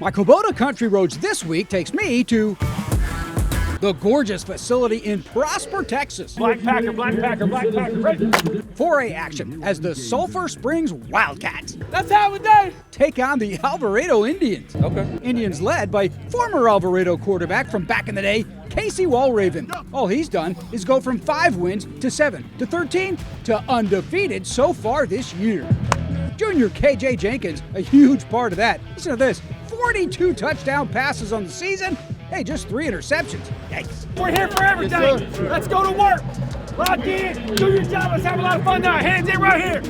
My Kubota Country Roads this week takes me to the gorgeous facility in Prosper, Texas. Black Packer, ready. 4A action as the Sulphur Springs Wildcats That's how we do. take on the Alvarado Indians. Okay. Indians led by former Alvarado quarterback from back in the day, Casey Walraven. All he's done is go from 5 wins to 7 to 13 to undefeated so far this year. Junior KJ Jenkins, a huge part of that. Listen to this, 42 touchdown passes on the season. Hey, just 3 interceptions. Yikes. We're here for everything. Let's go to work. Lock in. Do your job. Let's have a lot of fun now. Hands in right here.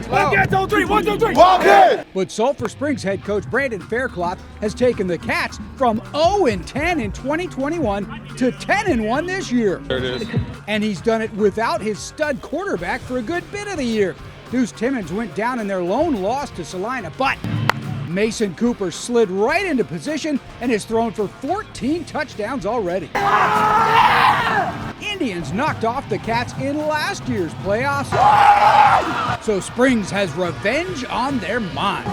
Wildcats on 3. 1, 2, 3. Wildcat! But Sulphur Springs head coach Brandon Faircloth has taken the Cats from 0-10 in 2021 to 10-1 this year. There it is. And he's done it without his stud quarterback for a good bit of the year. Deuce Timmons went down in their lone loss to Salina, but Mason Cooper slid right into position and has thrown for 14 touchdowns already. Indians knocked off the Cats in last year's playoffs, so Springs has revenge on their mind.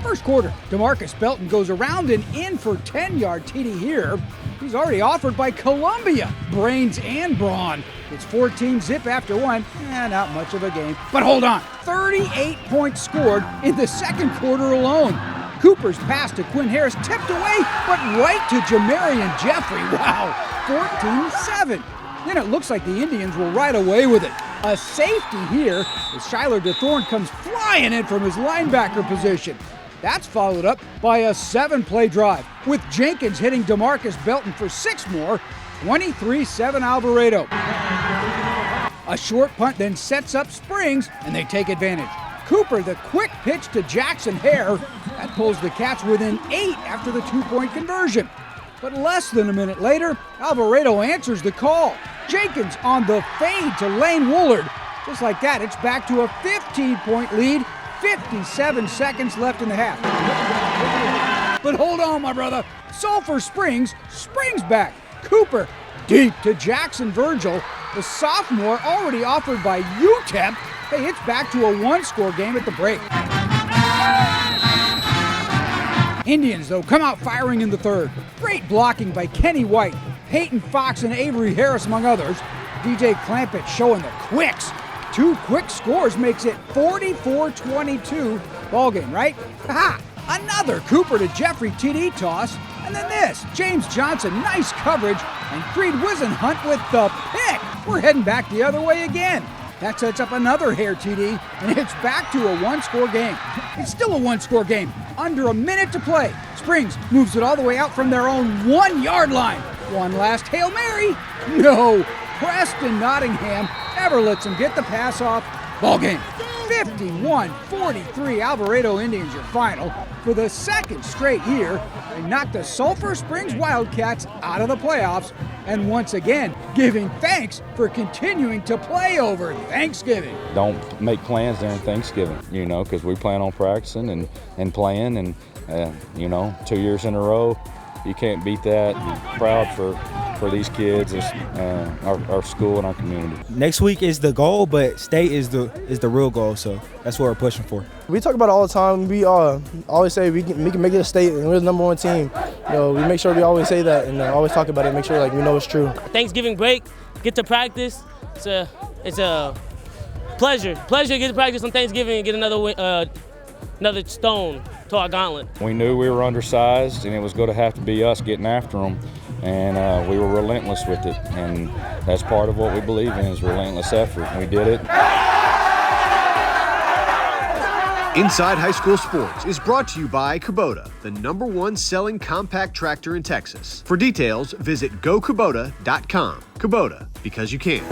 First quarter, DeMarcus Belton goes around and in for 10-yard TD here. He's already offered by Columbia, brains and brawn. It's 14-zip after one, not much of a game. But hold on, 38 points scored in the second quarter alone. Cooper's pass to Quinn Harris tipped away, but right to Jamarian Jeffrey. Wow, 14-7. Then it looks like the Indians will ride away with it. A safety here as Shyler DeThorne comes flying in from his linebacker position. That's followed up by a 7-play drive, with Jenkins hitting DeMarcus Belton for 6 more, 23-7 Alvarado. A short punt then sets up Springs, and they take advantage. Cooper, the quick pitch to Jackson Hare. That pulls the Cats within 8 after the 2-point conversion. But less than a minute later, Alvarado answers the call. Jenkins on the fade to Lane Woolard. Just like that, it's back to a 15-point lead. 57 seconds left in the half. But hold on, my brother. Sulphur Springs springs back. Cooper deep to Jackson Virgil. The sophomore already offered by UTEP. Hey, it's back to a 1-score game at the break. Indians, though, come out firing in the third. Great blocking by Kenny White, Peyton Fox, and Avery Harris, among others. DJ Clampett showing the quicks. 2 quick scores makes it 44-22 ballgame, right? Ha! Another Cooper to Jeffrey TD toss. And then this, James Johnson, nice coverage, and Creed Wisenhunt with the pick. We're heading back the other way again. That sets up another Hare TD, and it's back to a 1-score game. It's still a 1-score game. Under a minute to play. Springs moves it all the way out from their own 1-yard line. One last Hail Mary. No. Preston Nottingham never lets him get the pass off. Ball game. 51-43 Alvarado Indians your final. For the second straight year, they knocked the Sulphur Springs Wildcats out of the playoffs, and once again giving thanks for continuing to play over Thanksgiving. Don't make plans during Thanksgiving, because we plan on practicing and playing, and 2 years in a row, you can't beat that. I'm proud for these kids, our school, and our community. Next week is the goal, but state is the real goal, so that's what we're pushing for. We talk about it all the time. We always say we can make it a state, and we're the number 1 team. We make sure we always say that and always talk about it, make sure we know it's true. Thanksgiving break, get to practice. It's a pleasure to get to practice on Thanksgiving and get another stone to our gauntlet. We knew we were undersized, and it was going to have to be us getting after them, and we were relentless with it, and that's part of what we believe in is relentless effort. We did it. Inside High School Sports is brought to you by Kubota, the #1 selling compact tractor in Texas. For details, visit gokubota.com. Kubota, because you can.